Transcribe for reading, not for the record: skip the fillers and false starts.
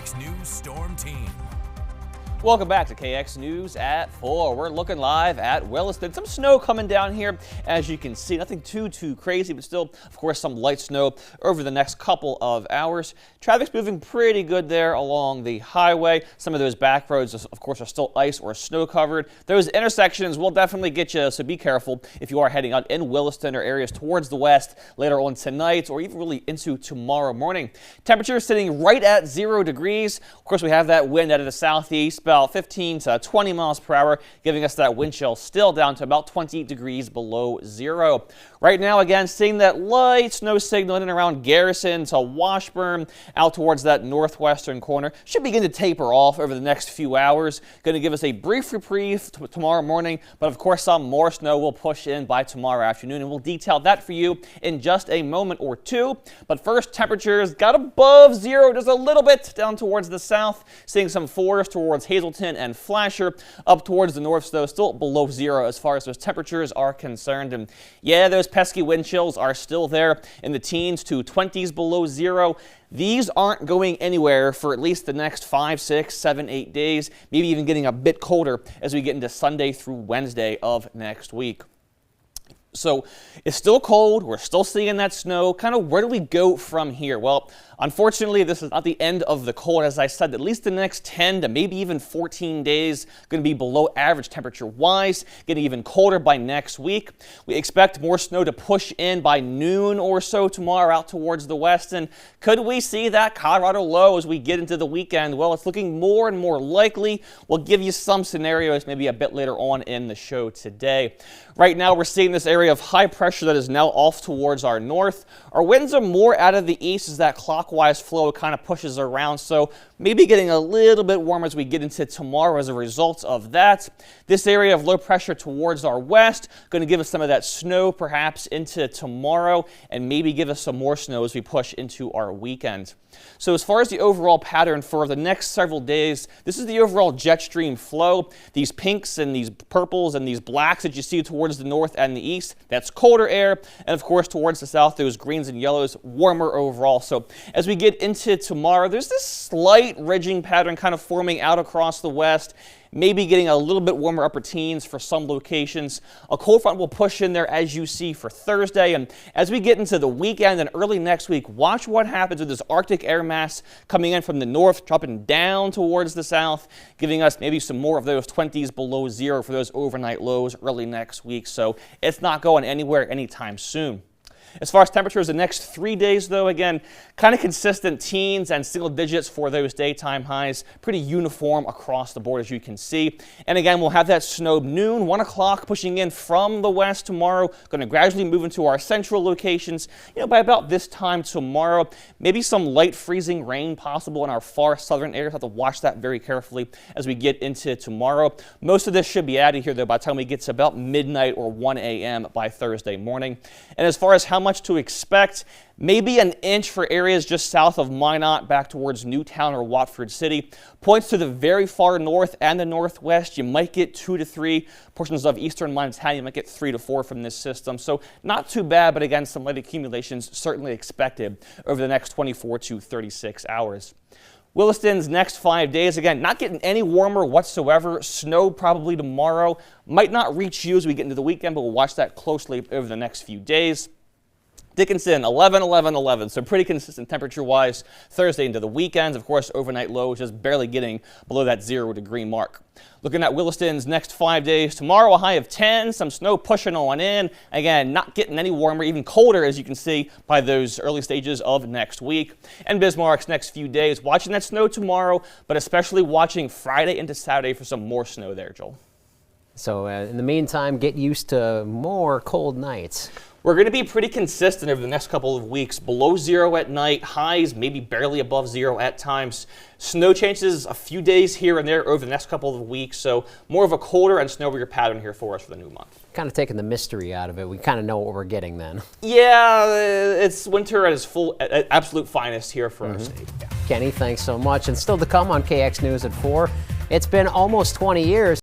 KX News Storm Team. Welcome back to KX News at 4. We're looking live at Williston. Some snow coming down here, as you can see. Nothing too crazy, but still, of course, some light snow over the next couple of hours. Traffic's moving pretty good there along the highway. Some of those back roads, of course, are still ice or snow covered. Those intersections will definitely get you, so be careful if you are heading out in Williston or areas towards the west later on tonight or even really into tomorrow morning. Temperatures sitting right at 0 degrees. Of course, we have that wind out of the southeast, about 15 to 20 miles per hour, giving us that wind chill still down to about 20 degrees below zero. Right now, again, seeing that light snow signal in and around Garrison to Washburn, out towards that northwestern corner. Should begin to taper off over the next few hours. Going to give us a brief reprieve tomorrow morning, but of course some more snow will push in by tomorrow afternoon, and we'll detail that for you in just a moment or two. But first, temperatures got above zero just a little bit down towards the south, seeing some fours towards Hazleton and Flasher. Up towards the north, though, still below zero as far as those temperatures are concerned. And yeah, those pesky wind chills are still there in the teens to 20s below zero. These aren't going anywhere for at least the next 5, 6, 7, 8 days, maybe even getting a bit colder as we get into Sunday through Wednesday of next week. So it's still cold. We're still seeing that snow. Kind of where do we go from here? Well, unfortunately, this is not the end of the cold. As I said, at least the next 10 to maybe even 14 days going to be below average temperature-wise, getting even colder by next week. We expect more snow to push in by noon or so tomorrow out towards the west. And could we see that Colorado low as we get into the weekend? Well, it's looking more and more likely. We'll give you some scenarios maybe a bit later on in the show today. Right now, we're seeing this area of high pressure that is now off towards our north. Our winds are more out of the east as that clockwise flow kind of pushes around, so maybe getting a little bit warmer as we get into tomorrow as a result of that. This area of low pressure towards our west going to give us some of that snow perhaps into tomorrow and maybe give us some more snow as we push into our weekend. So as far as the overall pattern for the next several days, this is the overall jet stream flow. These pinks and these purples and these blacks that you see towards the north and the east, that's colder air. And of course, towards the south, those greens and yellows, warmer overall. So as we get into tomorrow, there's this slight ridging pattern kind of forming out across the west. Maybe getting a little bit warmer upper teens for some locations. A cold front will push in there as you see for Thursday. And as we get into the weekend and early next week, watch what happens with this Arctic air mass coming in from the north, dropping down towards the south, giving us maybe some more of those 20s below zero for those overnight lows early next week. So it's not going anywhere anytime soon. As far as temperatures the next 3 days, though, again, kind of consistent teens and single digits for those daytime highs. Pretty uniform across the board, as you can see. And again, we'll have that snow noon, 1 o'clock, pushing in from the west tomorrow. Going to gradually move into our central locations, by about this time tomorrow. Maybe some light freezing rain possible in our far southern areas. Have to watch that very carefully as we get into tomorrow. Most of this should be out of here, though, by the time we get to about midnight or 1 a.m. by Thursday morning. And as far as how much to expect, maybe an inch for areas just south of Minot back towards Newtown or Watford City. Points to the very far north and the northwest. You might get 2 to 3. Portions of eastern Montana, you might get 3 to 4 from this system. So not too bad, but again, some light accumulations certainly expected over the next 24 to 36 hours. Williston's next 5 days, again, not getting any warmer whatsoever. Snow probably tomorrow. Might not reach you as we get into the weekend, but we'll watch that closely over the next few days. Dickinson, 11, 11, 11, so pretty consistent temperature-wise Thursday into the weekends. Of course, overnight lows just barely getting below that 0 degree mark. Looking at Williston's next 5 days, tomorrow a high of 10, some snow pushing on in. Again, not getting any warmer, even colder, as you can see by those early stages of next week. And Bismarck's next few days, watching that snow tomorrow, but especially watching Friday into Saturday for some more snow there, Joel. So in the meantime, get used to more cold nights. We're going to be pretty consistent over the next couple of weeks. Below zero at night, highs maybe barely above zero at times. Snow chances a few days here and there over the next couple of weeks, so more of a colder and snowier pattern here for us for the new month. Kind of taking the mystery out of it. We kind of know what we're getting then. Yeah, it's winter at its full, at absolute finest here for our state. Yeah. Kenny, thanks so much. And still to come on KX News at 4, it's been almost 20 years.